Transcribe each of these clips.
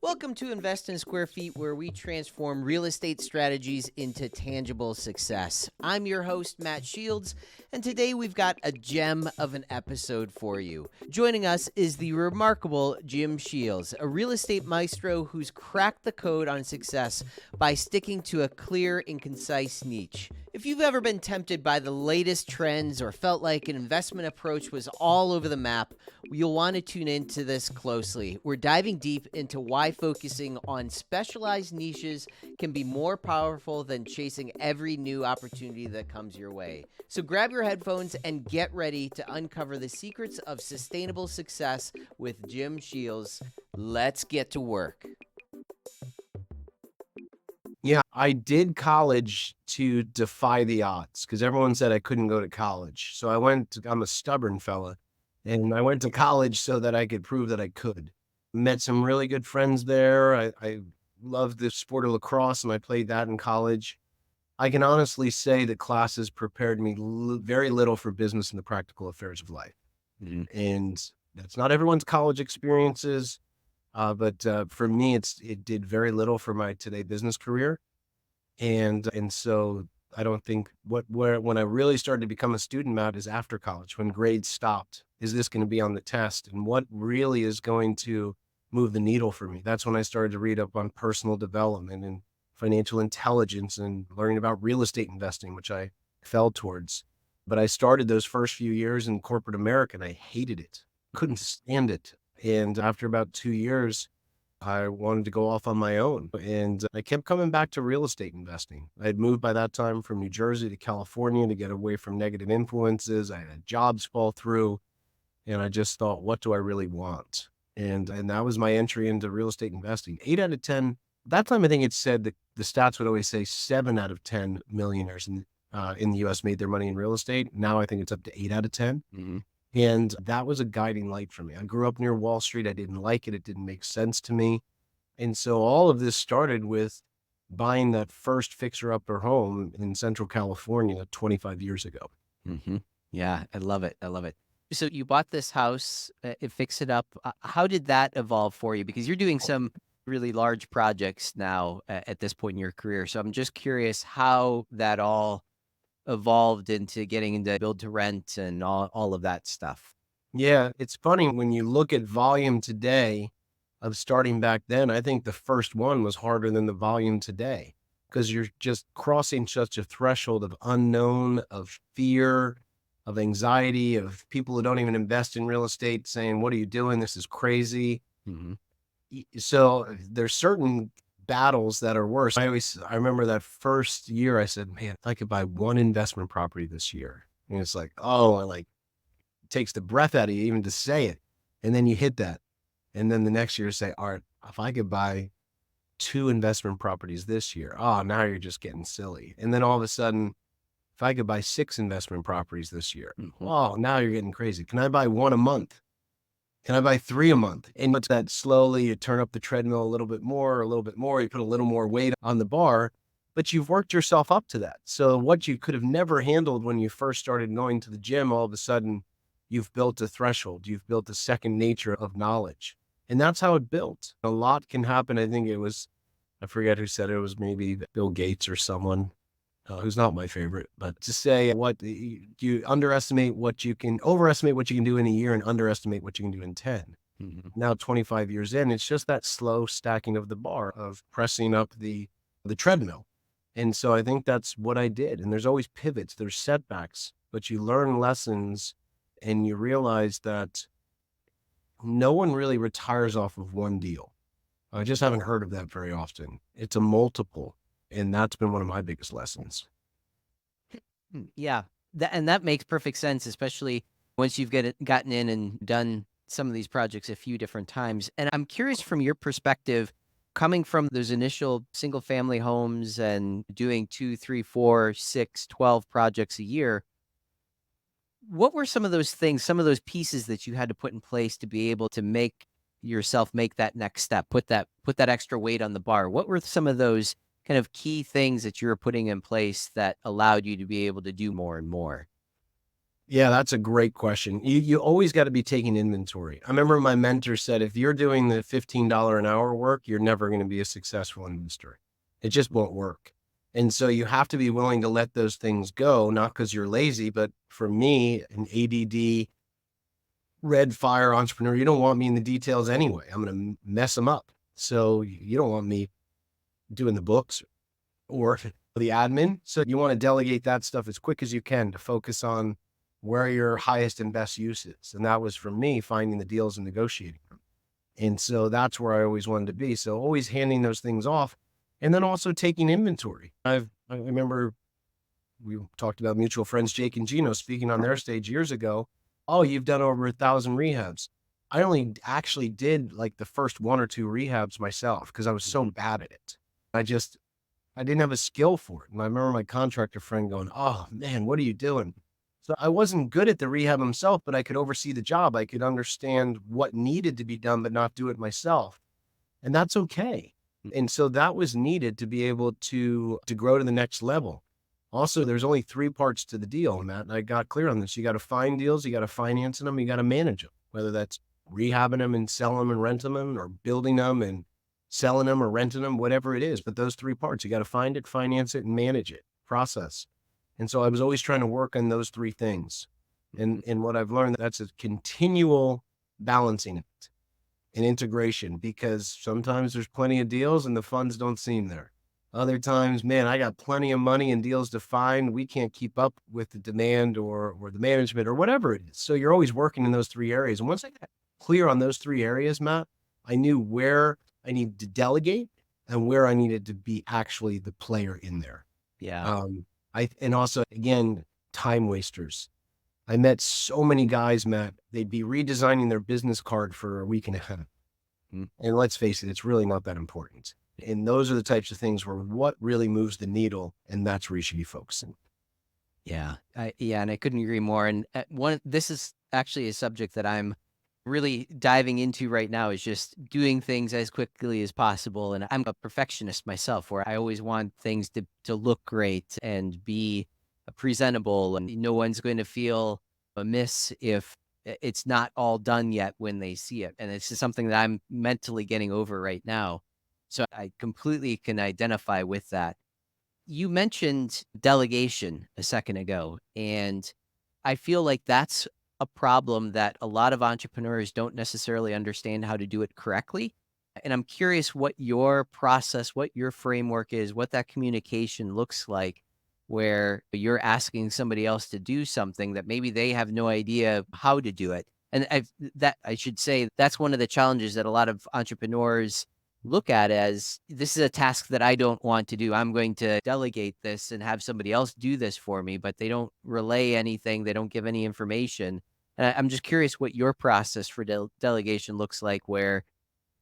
Welcome to Invest in Square Feet, where we transform real estate strategies into tangible success. I'm your host, Matt Shields, and today we've got a gem of an episode for you. Joining us is the remarkable Jim Sheils, a real estate maestro who's cracked the code on success by sticking to a clear and concise niche. If you've ever been tempted by the latest trends or felt like an investment approach was all over the map, you'll want to tune into this closely. We're diving deep into why focusing on specialized niches can be more powerful than chasing every new opportunity that comes your way. So grab your headphones and get ready to uncover the secrets of sustainable success with Jim Sheils. Let's get to work. Yeah, I did college to defy the odds because everyone said I couldn't go to college. So I'm a stubborn fella, and I went to college so that I could prove that I could. Met some really good friends there. I loved the sport of lacrosse, and I played that in college. I can honestly say the classes prepared me very little for business and the practical affairs of life. And that's not everyone's college experiences. But for me, it did very little for my today business career, and so I don't think when I really started to become a student, Matt, is after college when grades stopped. Is this going to be on the test, and what really is going to move the needle for me? That's when I started to read up on personal development and financial intelligence and learning about real estate investing, which I fell towards. But I started those first few years in corporate America, and I hated it, couldn't stand it. And after about 2 years, I wanted to go off on my own. And I kept coming back to real estate investing. I had moved by that time from New Jersey to California to get away from negative influences. I had jobs fall through. And I just thought, what do I really want? And that was my entry into real estate investing. 8 out of 10. That time, I think it said that the stats would always say 7 out of 10 millionaires in the U.S. made their money in real estate. Now I think it's up to 8 out of 10. Mm-hmm. And that was a guiding light for me. I grew up near Wall Street. I didn't like it. It didn't make sense to me. And so all of this started with buying that first fixer-upper home in Central California 25 years ago. Mm-hmm. Yeah, I love it. I love it. So you bought this house, fix it up. How did that evolve for you? Because you're doing some really large projects now at this point in your career. So I'm just curious how that all evolved into getting into build to rent and all of that stuff. Yeah, it's funny when you look at volume today of starting back then, I think the first one was harder than the volume today because you're just crossing such a threshold of unknown, of fear, of anxiety, of people who don't even invest in real estate saying, what are you doing? This is crazy. Mm-hmm. So there's certain battles that are worse. I remember that first year I said, man, if I could buy one investment property this year. And it's like, it takes the breath out of you even to say it. And then you hit that. And then the next year say, all right, if I could buy 2 investment properties this year, now you're just getting silly. And then all of a sudden, if I could buy 6 investment properties this year, now you're getting crazy. Can I buy 1 a month? Can I buy 3 a month? And it's that slowly you turn up the treadmill a little bit more, you put a little more weight on the bar, but you've worked yourself up to that. So what you could have never handled when you first started going to the gym, all of a sudden you've built a threshold, you've built a second nature of knowledge. And that's how it built. A lot can happen. I think I forget who said it, was maybe Bill Gates or someone who's not my favorite, but to say you overestimate what you can do in a year and underestimate what you can do in 10. Mm-hmm. Now, 25 years in, it's just that slow stacking of the bar of pressing up the treadmill. And so I think that's what I did. And there's always pivots, there's setbacks, but you learn lessons and you realize that no one really retires off of one deal. I just haven't heard of that very often. It's a multiple. And that's been one of my biggest lessons. Yeah. And that makes perfect sense, especially once you've gotten in and done some of these projects a few different times. And I'm curious from your perspective, coming from those initial single family homes and doing 2, 3, 4, 6, 12 projects a year, what were some of those things, some of those pieces that you had to put in place to be able to make yourself make that next step, put that extra weight on the bar? What were some of those kind of key things that you were putting in place that allowed you to be able to do more and more? Yeah, that's a great question. You always got to be taking inventory. I remember my mentor said, if you're doing the $15 an hour work, you're never going to be a successful investor. It just won't work. And so you have to be willing to let those things go, not because you're lazy, but for me, an ADD, red fire entrepreneur, you don't want me in the details anyway. I'm going to mess them up. So you don't want me doing the books or the admin. So you want to delegate that stuff as quick as you can to focus on where your highest and best use is. And that was for me, finding the deals and negotiating them. And so that's where I always wanted to be. So always handing those things off and then also taking inventory. I remember we talked about mutual friends, Jake and Gino, speaking on their stage years ago. Oh, you've done over 1,000 rehabs. I only actually did like the first one or two rehabs myself because I was so bad at it. I didn't have a skill for it. And I remember my contractor friend going, oh man, what are you doing? So I wasn't good at the rehab himself, but I could oversee the job. I could understand what needed to be done, but not do it myself. And that's okay. And so that was needed to be able to grow to the next level. Also, there's only three parts to the deal, Matt, and I got clear on this. You got to find deals, you got to finance them, you got to manage them, whether that's rehabbing them and selling them and renting them, or building them and selling them or renting them, whatever it is. But those three parts, you got to find it, finance it, and manage it, process. And so I was always trying to work on those three things. And what I've learned, that's a continual balancing act and integration, because sometimes there's plenty of deals and the funds don't seem there. Other times, man, I got plenty of money and deals to find. We can't keep up with the demand or the management or whatever it is. So you're always working in those three areas. And once I got clear on those three areas, Matt, I knew where I needed to delegate and where I needed to be actually the player in there. Yeah. And also, again, time wasters. I met so many guys, Matt, they'd be redesigning their business card for a week and a half. And let's face it, it's really not that important. And those are the types of things where what really moves the needle, and that's where you should be focusing. Yeah. And I couldn't agree more. And this is actually a subject that I'm really diving into right now, is just doing things as quickly as possible. And I'm a perfectionist myself, where I always want things to look great and be presentable, and no one's going to feel amiss if it's not all done yet when they see it. And it's just something that I'm mentally getting over right now. So I completely can identify with that. You mentioned delegation a second ago, and I feel like that's a problem that a lot of entrepreneurs don't necessarily understand how to do it correctly. And I'm curious what your process, what your framework is, what that communication looks like, where you're asking somebody else to do something that maybe they have no idea how to do it. And I should say that's one of the challenges that a lot of entrepreneurs look at as, this is a task that I don't want to do. I'm going to delegate this and have somebody else do this for me, but they don't relay anything. They don't give any information. And I'm just curious what your process for delegation looks like, where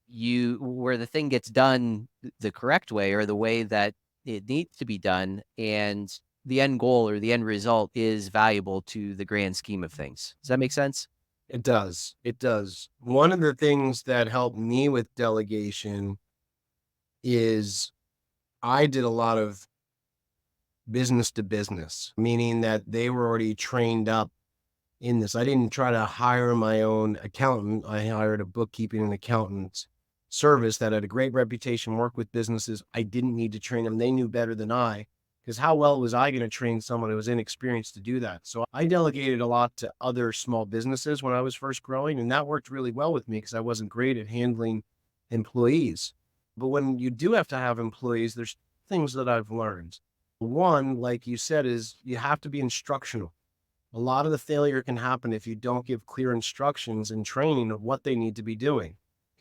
the thing gets done the correct way, or the way that it needs to be done, and the end goal or the end result is valuable to the grand scheme of things. Does that make sense? It does. It does. One of the things that helped me with delegation is I did a lot of business to business, meaning that they were already trained up in this. I didn't try to hire my own accountant. I hired a bookkeeping and accountant service that had a great reputation, worked with businesses. I didn't need to train them. They knew better than I, because how well was I going to train someone who was inexperienced to do that? So I delegated a lot to other small businesses when I was first growing, and that worked really well with me because I wasn't great at handling employees. But when you do have to have employees, there's things that I've learned. One, like you said, is you have to be instructional. A lot of the failure can happen if you don't give clear instructions and training of what they need to be doing.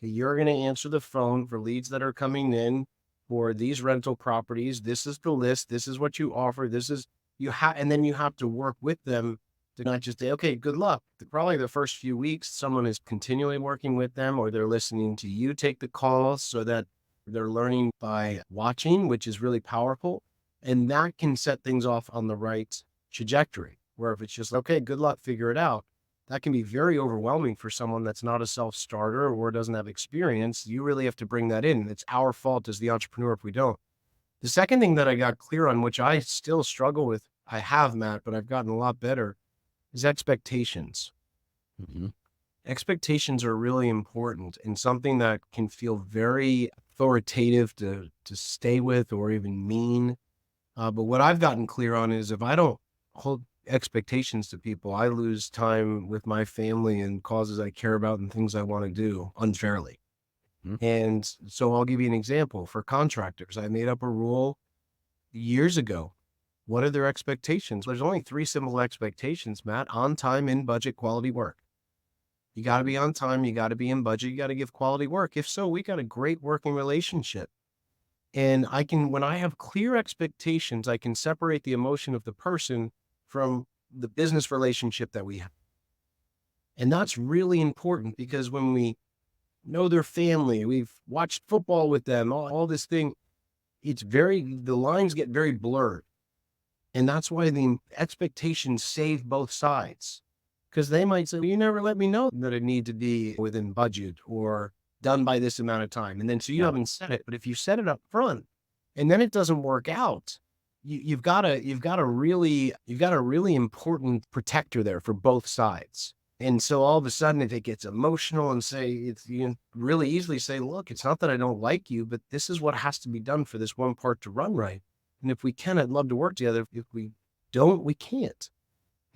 You're going to answer the phone for leads that are coming in for these rental properties. This is the list. This is what you offer. And then you have to work with them to not just say, okay, good luck. Probably the first few weeks, someone is continually working with them, or they're listening to you take the calls, so that they're learning by watching, which is really powerful. And that can set things off on the right trajectory, where if it's just, okay, good luck, figure it out, that can be very overwhelming for someone that's not a self-starter or doesn't have experience. You really have to bring that in. It's our fault as the entrepreneur if we don't. The second thing that I got clear on, which I still struggle with, I have, Matt, but I've gotten a lot better, is expectations. Mm-hmm. Expectations are really important and something that can feel very authoritative to stay with or even mean. But what I've gotten clear on is if I don't hold expectations to people, I lose time with my family and causes I care about and things I want to do unfairly. Mm-hmm. And so I'll give you an example. For contractors, I made up a rule years ago. What are their expectations? There's only 3 simple expectations, Matt: on time, in budget, quality work. You got to be on time. You got to be in budget. You got to give quality work. If so, we got a great working relationship. And when I have clear expectations, I can separate the emotion of the person from the business relationship that we have. And that's really important because when we know their family, we've watched football with them, all this thing, the lines get very blurred. And that's why the expectations save both sides. Because they might say, well, you never let me know that it need to be within budget or done by this amount of time. And then so you haven't said it. But if you set it up front and then it doesn't work out, you've got a really important protector there for both sides. And so all of a sudden, if it gets emotional and you can really easily say, look, it's not that I don't like you, but this is what has to be done for this one part to run right. And if we can, I'd love to work together. If we don't, we can't.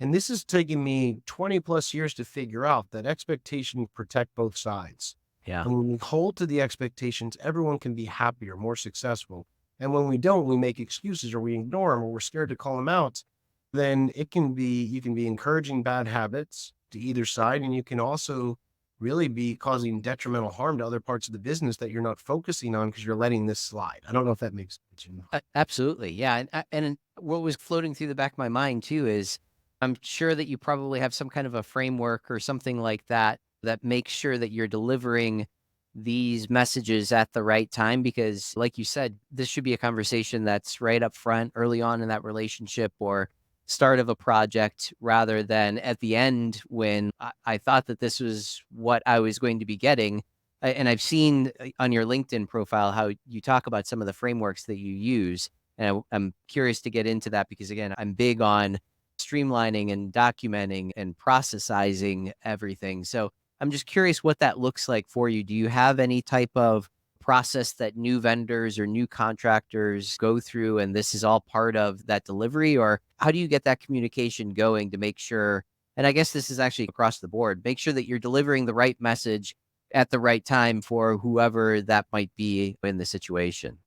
And this has taken me 20 plus years to figure out that expectations protect both sides. Yeah. And when we hold to the expectations, everyone can be happier, more successful. And when we don't, we make excuses or we ignore them or we're scared to call them out, then you can be encouraging bad habits to either side. And you can also really be causing detrimental harm to other parts of the business that you're not focusing on because you're letting this slide. I don't know if that makes sense. Absolutely. Yeah. And what was floating through the back of my mind too is I'm sure that you probably have some kind of a framework or something like that that makes sure that you're delivering these messages at the right time, because like you said, this should be a conversation that's right up front, early on in that relationship or start of a project, rather than at the end when I thought that this was what I was going to be getting. And I've seen on your LinkedIn profile how you talk about some of the frameworks that you use. And I'm curious to get into that because, again, I'm big on streamlining and documenting and processizing everything. So I'm just curious what that looks like for you. Do you have any type of process that new vendors or new contractors go through, and this is all part of that delivery? Or how do you get that communication going to make sure, and I guess this is actually across the board, make sure that you're delivering the right message at the right time for whoever that might be in the situation?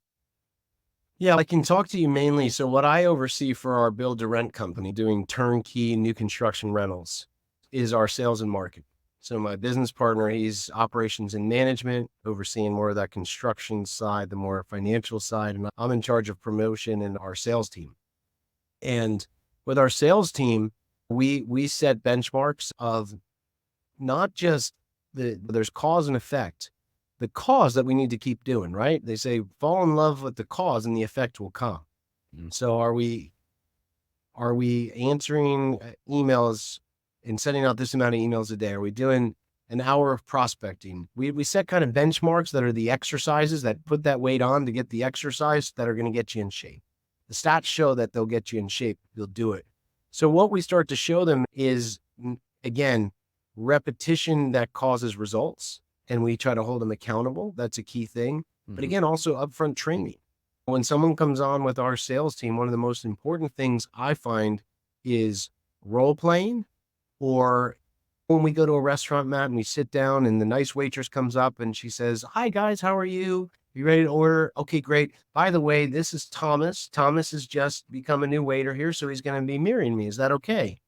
Yeah, I can talk to you mainly. So what I oversee for our build to rent company doing turnkey new construction rentals is our sales and marketing. So my business partner, he's operations and management, overseeing more of that construction side, the more financial side. And I'm in charge of promotion and our sales team. And with our sales team, we set benchmarks of not just there's cause and effect, the cause that we need to keep doing, right? They say, fall in love with the cause and the effect will come. So are we answering emails and sending out this amount of emails a day? Are we doing an hour of prospecting? We set kind of benchmarks that are the exercises that put that weight on to get the exercise that are going to get you in shape. The stats show that they'll get you in shape. You'll do it. So what we start to show them is, again, repetition that causes results. And we try to hold them accountable. That's a key thing. But again, also upfront training. When someone comes on with our sales team, one of the most important things I find is role playing, or when we go to a restaurant, Matt, and we sit down and the nice waitress comes up and she says, hi guys, how are you? You ready to order? Okay, great. By the way, this is Thomas. Thomas has just become a new waiter here, so he's going to be mirroring me. Is that okay?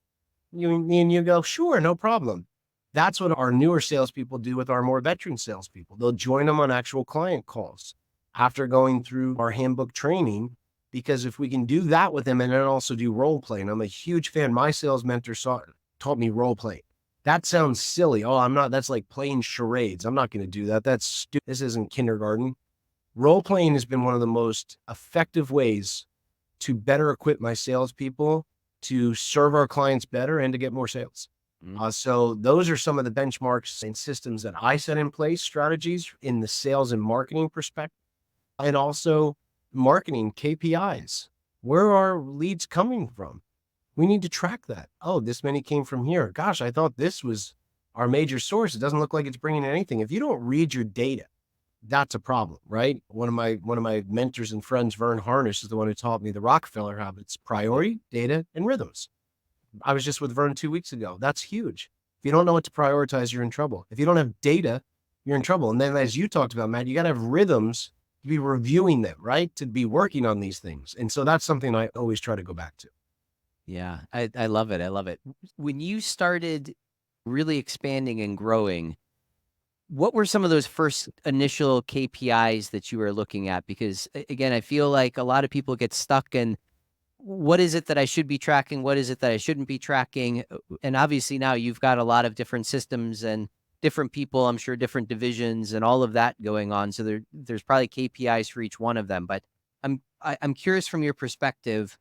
You go, sure, no problem. That's what our newer salespeople do with our more veteran salespeople. They'll join them on actual client calls after going through our handbook training, because if we can do that with them and then also do role playing, I'm a huge fan. My sales mentor taught me role play. That sounds silly. Oh, that's like playing charades. I'm not going to do that. That's stupid. This isn't kindergarten. Role playing has been one of the most effective ways to better equip my salespeople to serve our clients better and to get more sales. So those are some of the benchmarks and systems that I set in place, strategies in the sales and marketing perspective, and also marketing KPIs. Where are leads coming from? We need to track that. Oh, this many came from here. Gosh, I thought this was our major source. It doesn't look like it's bringing in anything. If you don't read your data, that's a problem, right? One of my mentors and friends, Vern Harnish, is the one who taught me the Rockefeller habits: priority, data, and rhythms. I was just with Vern 2 weeks ago. That's huge. If you don't know what to prioritize, you're in trouble. If you don't have data, you're in trouble. And then, as you talked about, Matt, you got to have rhythms to be reviewing them, right? To be working on these things. And so that's something I always try to go back to. Yeah, I love it. I love it. When you started really expanding and growing, what were some of those first initial KPIs that you were looking at? Because again, I feel like a lot of people get stuck in what is it that I should be tracking? What is it that I shouldn't be tracking? And obviously now you've got a lot of different systems and different people, I'm sure different divisions and all of that going on. So there's probably KPIs for each one of them. But I'm curious from your perspective,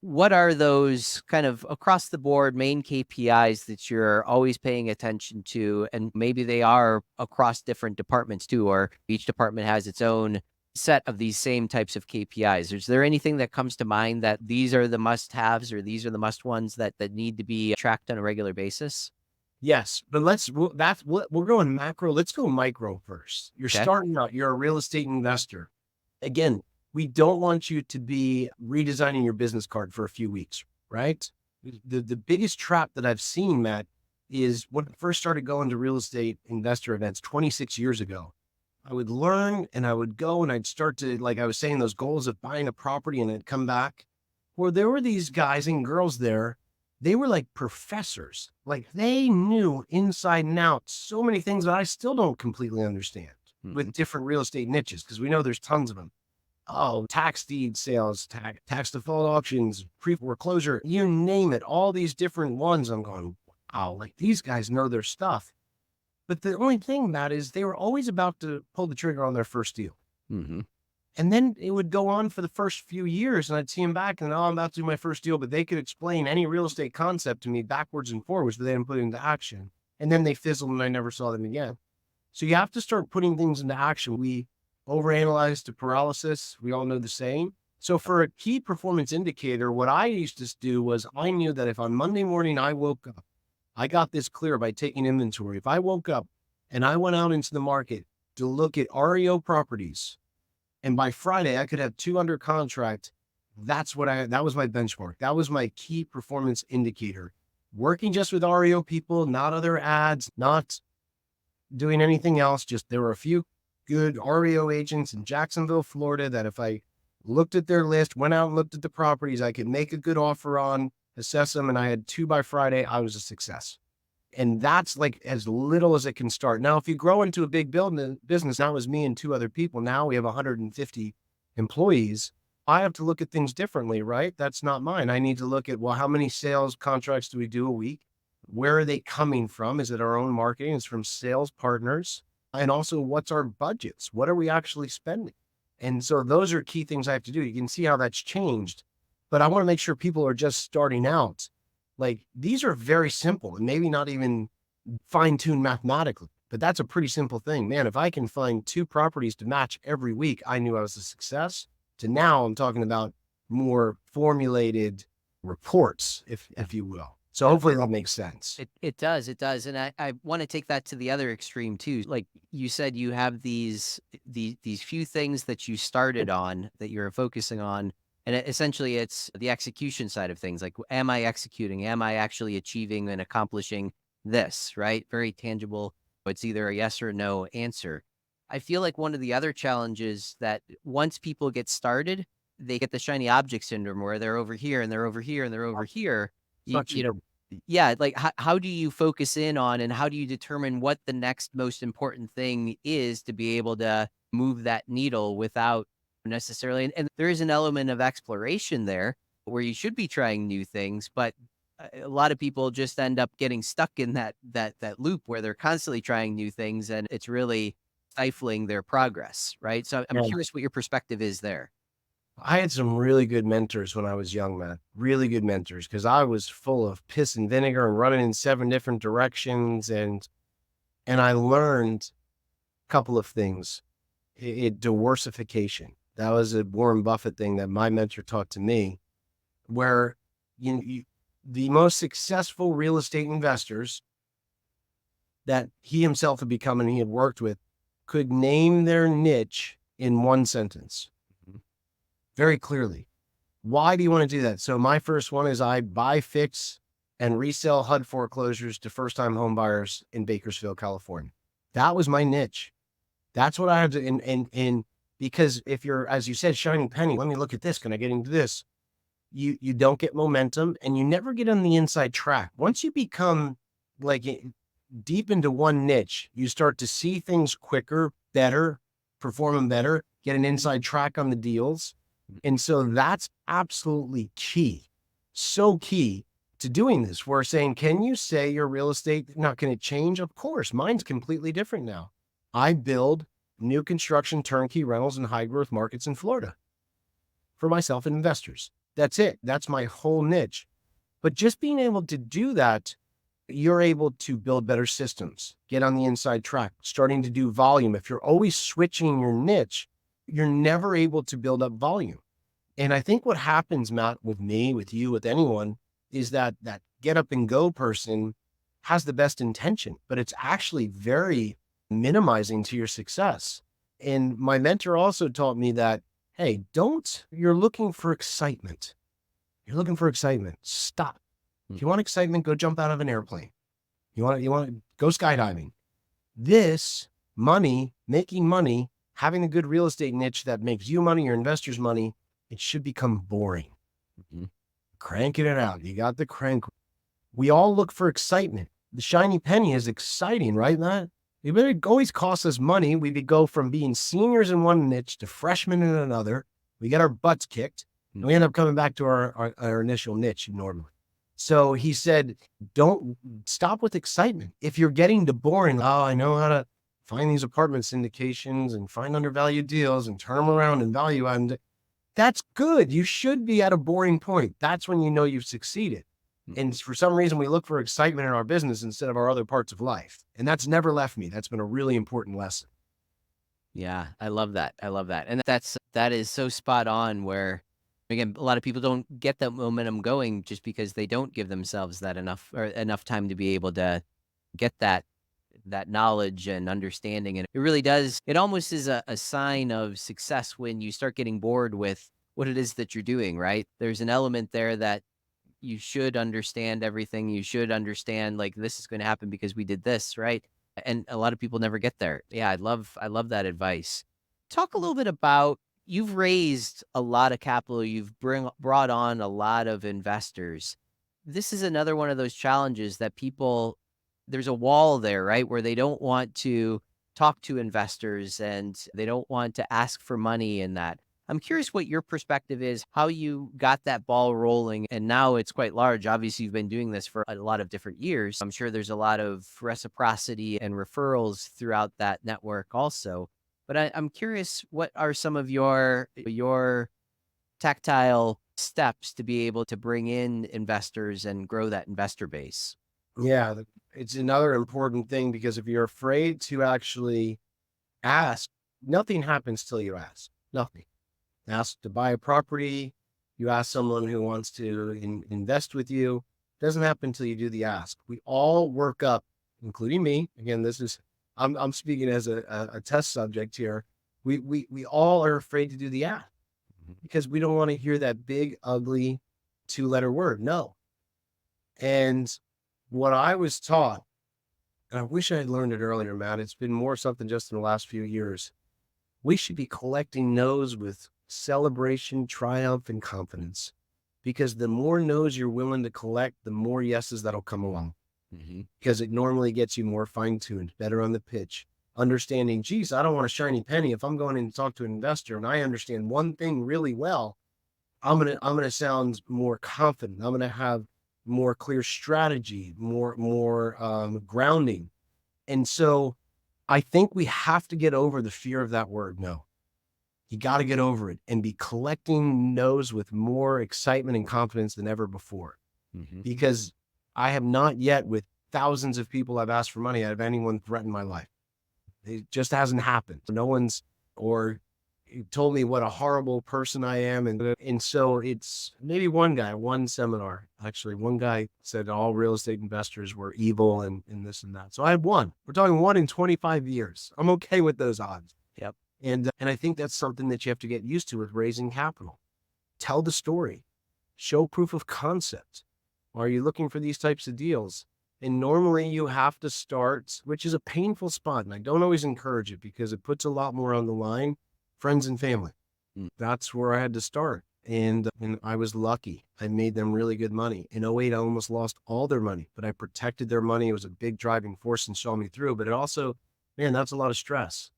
what are those kind of across the board main KPIs that you're always paying attention to? And maybe they are across different departments too, or each department has its own set of these same types of KPIs. Is there anything that comes to mind that these are the must-haves or these are the must-ones that need to be tracked on a regular basis? Yes, but we're going macro. Let's go micro first. You're Okay. starting out, you're a real estate investor. Again, we don't want you to be redesigning your business card for a few weeks, right? The biggest trap that I've seen, Matt, is when I first started going to real estate investor events 26 years ago. I would learn and I would go and I'd start to, like I was saying, those goals of buying a property and I'd come back. Well, there were these guys and girls there. They were like professors. Like they knew inside and out so many things that I still don't completely understand with different real estate niches, because we know there's tons of them. Oh, tax deed sales, tax default auctions, pre-foreclosure, you name it, all these different ones. I'm going, wow, like these guys know their stuff. But the only thing, Matt, is they were always about to pull the trigger on their first deal. Mm-hmm. And then it would go on for the first few years, and I'd see them back, and oh, I'm about to do my first deal, but they could explain any real estate concept to me backwards and forwards, but they didn't put it into action. And then they fizzled, and I never saw them again. So you have to start putting things into action. We overanalyze to paralysis. We all know the saying. So for a key performance indicator, what I used to do was I knew that if on Monday morning I woke up, I got this clear by taking inventory. If I woke up and I went out into the market to look at REO properties, and by Friday I could have 2 under contract, that was my benchmark. That was my key performance indicator. Working just with REO people, not other ads, not doing anything else. Just there were a few good REO agents in Jacksonville, Florida, that if I looked at their list, went out and looked at the properties, I could make a good offer on, assess them, and I had 2 by Friday, I was a success. And that's like as little as it can start. Now, if you grow into a big business, now it's me and 2 other people. Now we have 150 employees. I have to look at things differently, right? That's not mine. I need to look at, well, how many sales contracts do we do a week? Where are they coming from? Is it our own marketing? It's from sales partners. And also, what's our budgets? What are we actually spending? And so those are key things I have to do. You can see how that's changed, but I want to make sure people are just starting out. Like these are very simple and maybe not even fine-tuned mathematically, but that's a pretty simple thing. Man, if I can find 2 properties to match every week, I knew I was a success. To now I'm talking about more formulated reports, if you will. So hopefully that makes sense. It does. It does. And I want to take that to the other extreme too. Like you said, you have these few things that you started on that you're focusing on. And essentially it's the execution side of things. Like, am I executing? Am I actually achieving and accomplishing this? Right? Very tangible. It's either a yes or no answer. I feel like one of the other challenges that once people get started, they get the shiny object syndrome where they're over here and they're over here and they're over here. You know, yeah, like how do you focus in on and how do you determine what the next most important thing is to be able to move that needle without necessarily, and there is an element of exploration there where you should be trying new things, but a lot of people just end up getting stuck in that loop where they're constantly trying new things and it's really stifling their progress, right? So I'm Yeah. curious what your perspective is there. I had some really good mentors when I was young, man. Really good mentors, because I was full of piss and vinegar and running in 7 different directions, and I learned a couple of things. Diversification. That was a Warren Buffett thing that my mentor taught to me, where the most successful real estate investors that he himself had become and he had worked with could name their niche in one sentence very clearly. Why do you want to do that? So my first one is I buy, fix, and resell HUD foreclosures to first-time home buyers in Bakersfield, California. That was my niche. That's what I had to, and because if you're, as you said, shining penny, let me look at this. Can I get into this? You don't get momentum and you never get on the inside track. Once you become like deep into one niche, you start to see things quicker, better, perform them better, get an inside track on the deals. And so that's absolutely key. So key to doing this. We're saying, can you say your real estate not going to change? Of course, mine's completely different now. I build new construction turnkey rentals in high growth markets in Florida for myself and investors. That's it. That's my whole niche. But just being able to do that, you're able to build better systems, get on the inside track, starting to do volume. If you're always switching your niche, you're never able to build up volume. And I think what happens, Matt, with me, with you, with anyone, is that get up and go person has the best intention, but it's actually very minimizing to your success. And my mentor also taught me that, hey, you're looking for excitement. You're looking for excitement. Stop. If you want excitement, go jump out of an airplane. You want to go skydiving. This money, making money, having a good real estate niche that makes you money, your investors money, it should become boring. Cranking it out. You got the crank. We all look for excitement. The shiny penny is exciting, right, Matt? It always costs us money. We could go from being seniors in one niche to freshmen in another. We get our butts kicked, and we end up coming back to our initial niche normally. So he said, don't stop with excitement. If you're getting to boring, oh, I know how to find these apartment syndications and find undervalued deals and turn them around and value add. That's good. You should be at a boring point. That's when you know you've succeeded. And for some reason, we look for excitement in our business instead of our other parts of life. And that's never left me. That's been a really important lesson. Yeah, I love that. I love that. And that is so spot on where, again, a lot of people don't get that momentum going just because they don't give themselves that enough time to be able to get that knowledge and understanding. And it really does, it almost is a sign of success when you start getting bored with what it is that you're doing, right? There's an element there that you should understand everything. You should understand, like, this is going to happen because we did this, right? And a lot of people never get there. Yeah, I love that advice. Talk a little bit about, you've raised a lot of capital. You've brought on a lot of investors. This is another one of those challenges that there's a wall there, right? Where they don't want to talk to investors and they don't want to ask for money in that. I'm curious what your perspective is, how you got that ball rolling, and now it's quite large. Obviously, you've been doing this for a lot of different years. I'm sure there's a lot of reciprocity and referrals throughout that network also. But I'm curious, what are some of your tactile steps to be able to bring in investors and grow that investor base? Yeah, it's another important thing because if you're afraid to actually ask, nothing happens till you ask. Nothing. Ask to buy a property, you ask someone who wants to invest with you. It doesn't happen until you do the ask. We all work up, including me. Again, I'm speaking as a test subject here. We all are afraid to do the ask because we don't want to hear that big, ugly 2-letter word, no. And what I was taught, and I wish I had learned it earlier, Matt, it's been more something just in the last few years. We should be collecting no's with celebration, triumph, and confidence. Because the more no's you're willing to collect, the more yeses that'll come along. Because it normally gets you more fine-tuned, better on the pitch. Understanding, geez, I don't want a shiny penny. If I'm going in to talk to an investor and I understand one thing really well, I'm gonna sound more confident. I'm gonna have more clear strategy, more grounding. And so I think we have to get over the fear of that word, no. You got to get over it and be collecting no's with more excitement and confidence than ever before. Because I have not yet, with thousands of people I've asked for money, have anyone threatened my life. It just hasn't happened. No one's, or he told me what a horrible person I am. And so it's maybe one seminar, actually, one guy said all real estate investors were evil and this and that. So I had one. We're talking one in 25 years. I'm okay with those odds. Yep. And I think that's something that you have to get used to with raising capital. Tell the story, show proof of concept. Are you looking for these types of deals? And normally you have to start, which is a painful spot. And I don't always encourage it because it puts a lot more on the line, friends and family. That's where I had to start. And I was lucky. I made them really good money. In '08, I almost lost all their money, but I protected their money. It was a big driving force and saw me through. But it also, man, that's a lot of stress.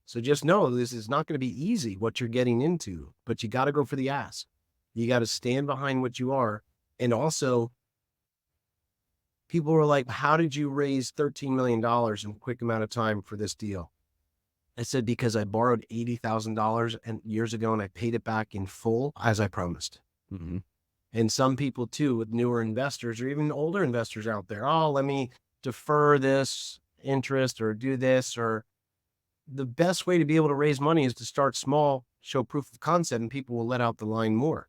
So just know this is not going to be easy what you're getting into, but you got to go for the ass. You got to stand behind what you are. And also, people were like, how did you raise $13 million in a quick amount of time for this deal? I said, because I borrowed $80,000 years ago and I paid it back in full as I promised. Mm-hmm. And some people too, with newer investors or even older investors out there, oh, let me defer this interest or do this. Or the best way to be able to raise money is to start small, show proof of concept, and people will let out the line more.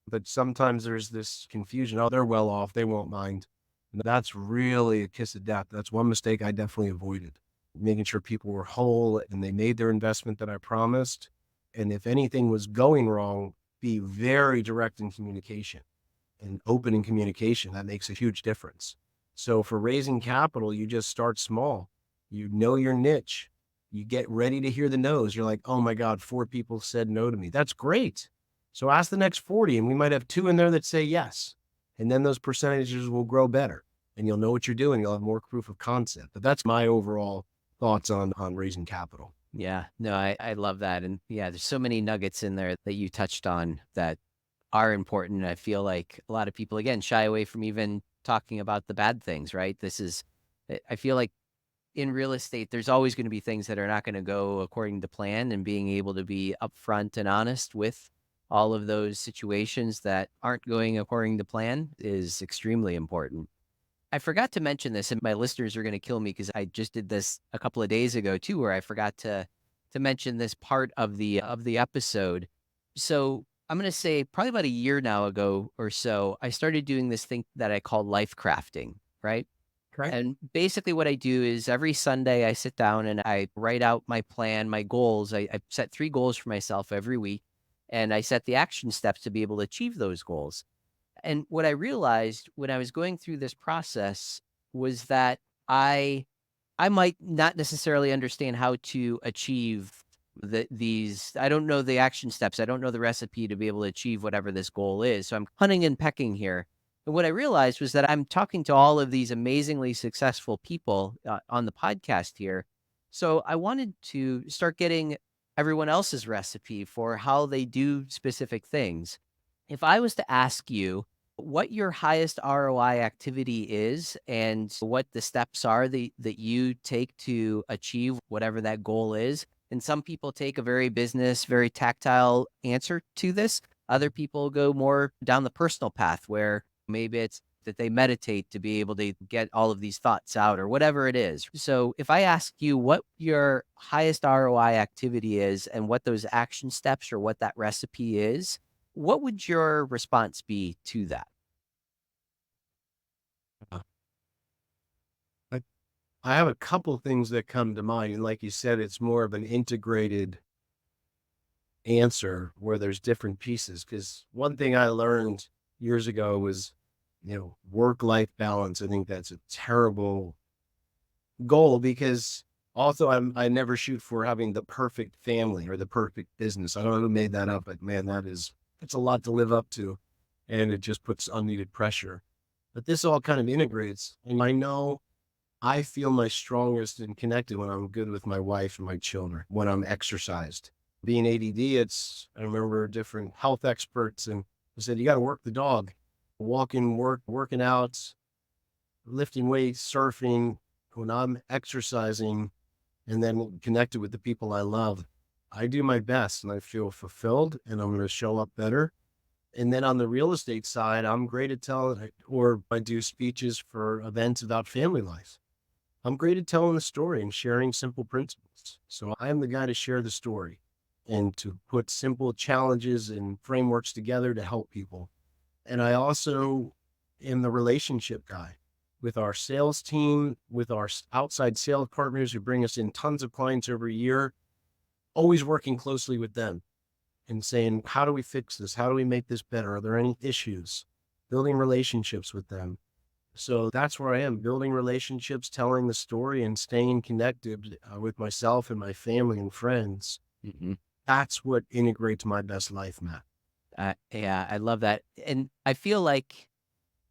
But sometimes there's this confusion. Oh, they're well off. They won't mind. And that's really a kiss of death. That's one mistake I definitely avoided. Making sure people were whole and they made their investment that I promised. And if anything was going wrong, be very direct in communication and open in communication. That makes a huge difference. So for raising capital, you just start small. You know your niche. You get ready to hear the no's. You're like, oh my God, 4 people said no to me. That's great. So ask the next 40 and we might have 2 in there that say yes. And then those percentages will grow better and you'll know what you're doing. You'll have more proof of concept. But that's my overall thoughts on raising capital. Yeah, no, I love that. And yeah, there's so many nuggets in there that you touched on that are important. I feel like a lot of people, again, shy away from even talking about the bad things, right? I feel like in real estate, there's always going to be things that are not going to go according to plan, and being able to be upfront and honest with all of those situations that aren't going according to plan is extremely important. I forgot to mention this, and my listeners are going to kill me because I just did this a couple of days ago too, where I forgot to mention this part of the episode. So I'm going to say probably about a year now ago or so, I started doing this thing that I call life crafting, right? Right. And basically what I do is every Sunday I sit down and I write out my plan, my goals. I set 3 goals for myself every week, and I set the action steps to be able to achieve those goals. And what I realized when I was going through this process was that I might not necessarily understand how to achieve these. I don't know the action steps. I don't know the recipe to be able to achieve whatever this goal is. So I'm hunting and pecking here. And what I realized was that I'm talking to all of these amazingly successful people on the podcast here. So I wanted to start getting everyone else's recipe for how they do specific things. If I was to ask you what your highest ROI activity is and what the steps are that you take to achieve whatever that goal is. And some people take a very business, very tactile answer to this. Other people go more down the personal path where maybe it's that they meditate to be able to get all of these thoughts out or whatever it is. So if I ask you what your highest ROI activity is and what those action steps or what that recipe is, what would your response be to that? I, I have a couple things that come to mind. And like you said, it's more of an integrated answer where there's different pieces. Because one thing I learned years ago was, work-life balance. I think that's a terrible goal because also I never shoot for having the perfect family or the perfect business. I don't know who made that up, but man, it's a lot to live up to, and it just puts unneeded pressure. But this all kind of integrates, and I know I feel my strongest and connected when I'm good with my wife and my children, when I'm exercised. Being ADD, I remember different health experts and they said, you got to work the dog, working out, lifting weights, surfing. When I'm exercising and then connected with the people I love, I do my best and I feel fulfilled and I'm going to show up better. And then on the real estate side, I'm great at or I do speeches for events about family life. I'm great at telling the story and sharing simple principles. So I'm the guy to share the story. and to put simple challenges and frameworks together to help people. And I also am the relationship guy with our sales team, with our outside sales partners who bring us in tons of clients every year, always working closely with them and saying, how do we fix this? How do we make this better? Are there any issues? Building relationships with them. So that's where I am, building relationships, telling the story, and staying connected with myself and my family and friends. Hmm. That's what integrates my best life, Matt. Yeah, I love that. And I feel like,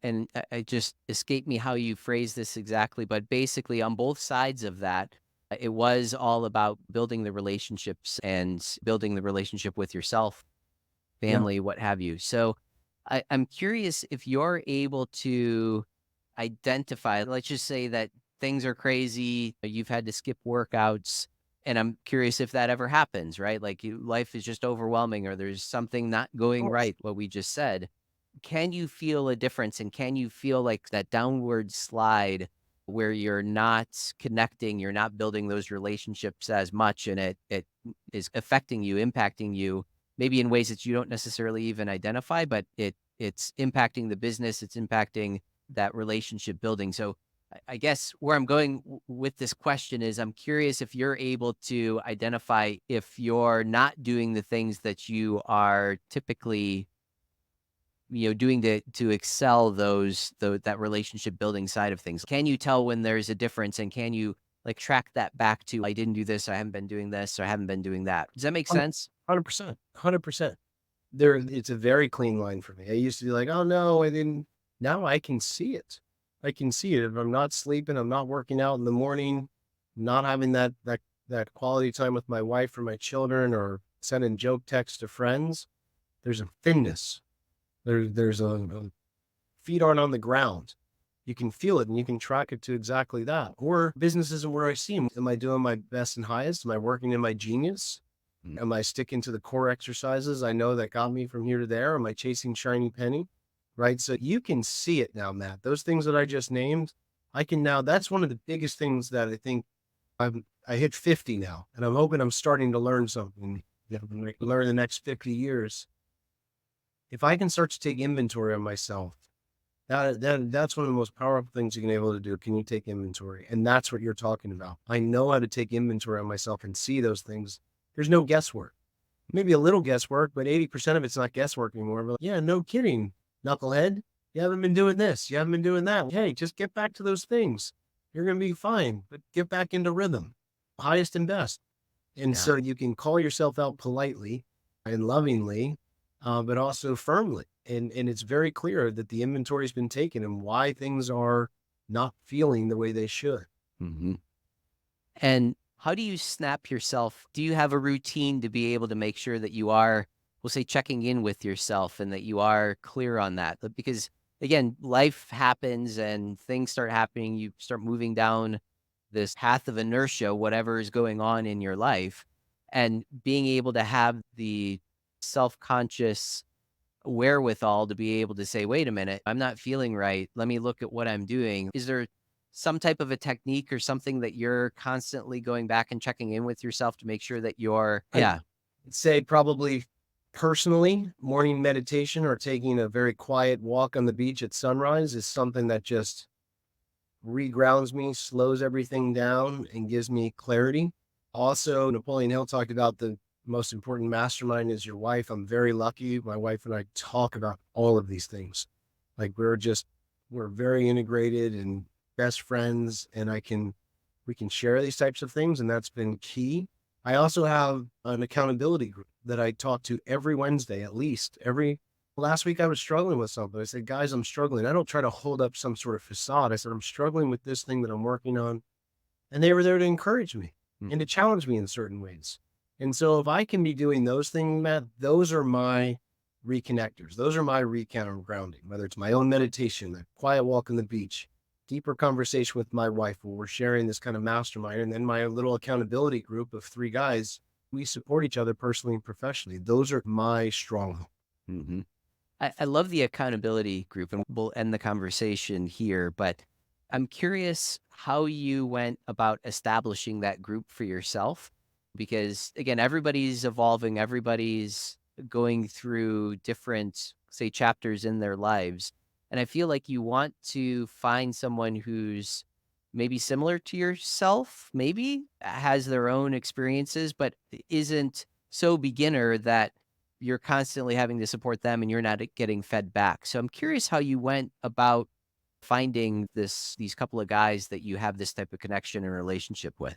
and it just escaped me how you phrase this exactly, but basically on both sides of that, it was all about building the relationships and building the relationship with yourself, Yeah. family, what have you. So I'm curious if you're able to identify, let's just say that things are crazy, you've had to skip workouts, and I'm curious if that ever happens, right? Like life is just overwhelming or there's something not Of going course. right, what we just said. Can you feel a difference and can you feel like that downward slide where you're not connecting, you're not building those relationships as much and it is affecting you, impacting you, maybe in ways that you don't necessarily even identify, but it's impacting the business, it's impacting that relationship building. So I guess where I'm going with this question is I'm curious if you're able to identify if you're not doing the things that you are typically doing to excel that relationship building side of things. Can you tell when there's a difference and can you like track that back to I didn't do this, I haven't been doing this, or I haven't been doing that? Does that make sense? 100%, 100%. It's a very clean line for me. I used to be like, oh no, I didn't. Now I can see it. I can see it. If I'm not sleeping, I'm not working out in the morning, not having that quality time with my wife or my children, or sending joke texts to friends. There's a thinness. There's a feet aren't on the ground. You can feel it and you can track it to exactly that. Or business isn't where I seem. Am I doing my best and highest? Am I working in my genius? Mm. Am I sticking to the core exercises I know that got me from here to there? Am I chasing shiny penny? Right. So you can see it now, Matt. Those things that I just named, I can now. That's one of the biggest things that I think I hit 50 now, and I'm hoping I'm starting to learn something. Learn the next 50 years. If I can start to take inventory on myself, that's one of the most powerful things you can be able to do. Can you take inventory? And that's what you're talking about. I know how to take inventory on myself and see those things. There's no guesswork. Maybe a little guesswork, but 80% of it's not guesswork anymore. But yeah, no kidding, knucklehead. You haven't been doing this. You haven't been doing that. Hey, just get back to those things. You're going to be fine, but get back into rhythm, highest and best. And Yeah. so you can call yourself out politely and lovingly, but also firmly. And it's very clear that the inventory has been taken and why things are not feeling the way they should. Hmm. And how do you snap yourself? Do you have a routine to be able to make sure that you are, we'll say, checking in with yourself and that you are clear on that? Because again, life happens and things start happening. You start moving down this path of inertia, whatever is going on in your life, and being able to have the self conscious wherewithal to be able to say, wait a minute, I'm not feeling right. Let me look at what I'm doing. Is there some type of a technique or something that you're constantly going back and checking in with yourself to make sure that you're, I'd yeah. say probably personally, morning meditation or taking a very quiet walk on the beach at sunrise is something that just regrounds me, slows everything down, and gives me clarity. Also, Napoleon Hill talked about the most important mastermind is your wife. I'm very lucky. My wife and I talk about all of these things. Like we're very integrated and best friends, and we can share these types of things, and that's been key. I also have an accountability group that I talk to every Wednesday, at least every last week I was struggling with something. I said, guys, I'm struggling. I don't try to hold up some sort of facade. I said, I'm struggling with this thing that I'm working on. And they were there to encourage me Mm. and to challenge me in certain ways. And so if I can be doing those things, Matt, those are my reconnectors. Those are my grounding, whether it's my own meditation, a quiet walk on the beach, deeper conversation with my wife where we're sharing this kind of mastermind, and then my little accountability group of 3 guys. We support each other personally and professionally. Those are my stronghold. Hmm. I love the accountability group, and we'll end the conversation here, but I'm curious how you went about establishing that group for yourself because again, everybody's evolving, everybody's going through different, say, chapters in their lives. And I feel like you want to find someone who's maybe similar to yourself, maybe has their own experiences, but isn't so beginner that you're constantly having to support them and you're not getting fed back. So I'm curious how you went about finding these couple of guys that you have this type of connection and relationship with.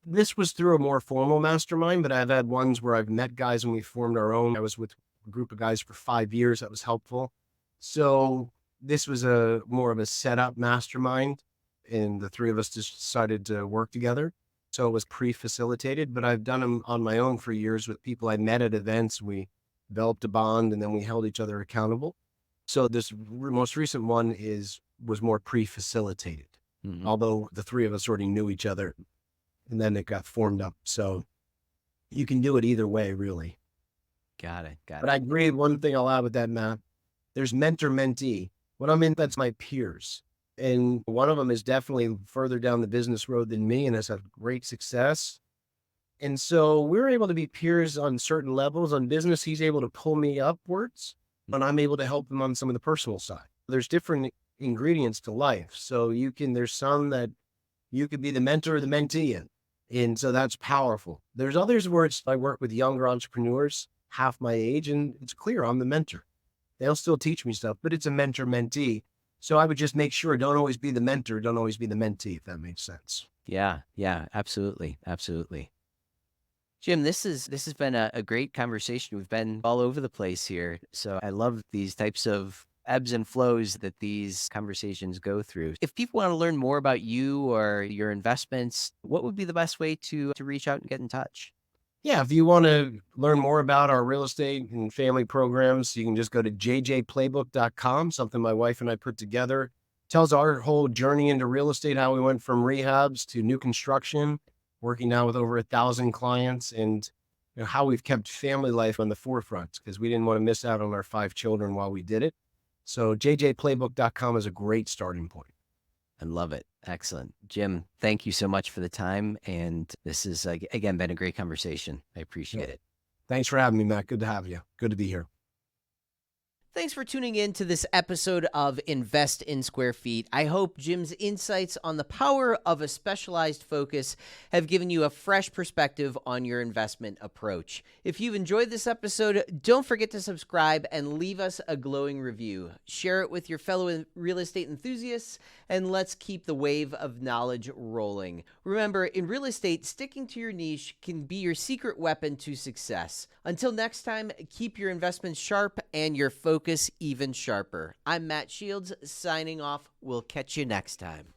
This was through a more formal mastermind, but I've had ones where I've met guys and we formed our own. I was with a group of guys for 5 years. That was helpful. So this was a more of a setup mastermind, and the three of us just decided to work together. So it was pre-facilitated, but I've done them on my own for years with people I met at events. We developed a bond and then we held each other accountable. So this most recent one was more pre-facilitated, although the three of us already knew each other. And then it got formed up. So you can do it either way, really. Got it. But I agree. One thing I'll add with that, Matt, there's mentor-mentee. What I'm in, that's my peers. And one of them is definitely further down the business road than me and has had great success. And so we're able to be peers on certain levels. On business, he's able to pull me upwards, and I'm able to help him on some of the personal side. There's different ingredients to life. So there's some that you could be the mentor or the mentee in. And so that's powerful. There's others where I work with younger entrepreneurs, half my age, and it's clear I'm the mentor. They'll still teach me stuff, but it's a mentor-mentee. So I would just make sure, don't always be the mentor, don't always be the mentee, if that makes sense. Yeah, absolutely. Jim, this has been a great conversation. We've been all over the place here. So I love these types of ebbs and flows that these conversations go through. If people want to learn more about you or your investments, what would be the best way to reach out and get in touch? Yeah, if you want to learn more about our real estate and family programs, you can just go to jjplaybook.com, something my wife and I put together. Tells our whole journey into real estate, how we went from rehabs to new construction, working now with over 1,000 clients, and how we've kept family life on the forefront because we didn't want to miss out on our 5 children while we did it. So jjplaybook.com is a great starting point. I love it. Excellent. Jim, thank you so much for the time. And this has, again, been a great conversation. I appreciate it. Thanks for having me, Matt. Good to have you. Good to be here. Thanks for tuning in to this episode of Invest in Square Feet. I hope Jim's insights on the power of a specialized focus have given you a fresh perspective on your investment approach. If you've enjoyed this episode, don't forget to subscribe and leave us a glowing review. Share it with your fellow real estate enthusiasts, and let's keep the wave of knowledge rolling. Remember, in real estate, sticking to your niche can be your secret weapon to success. Until next time, keep your investments sharp and your focus even sharper. I'm Matt Shields, signing off. We'll catch you next time.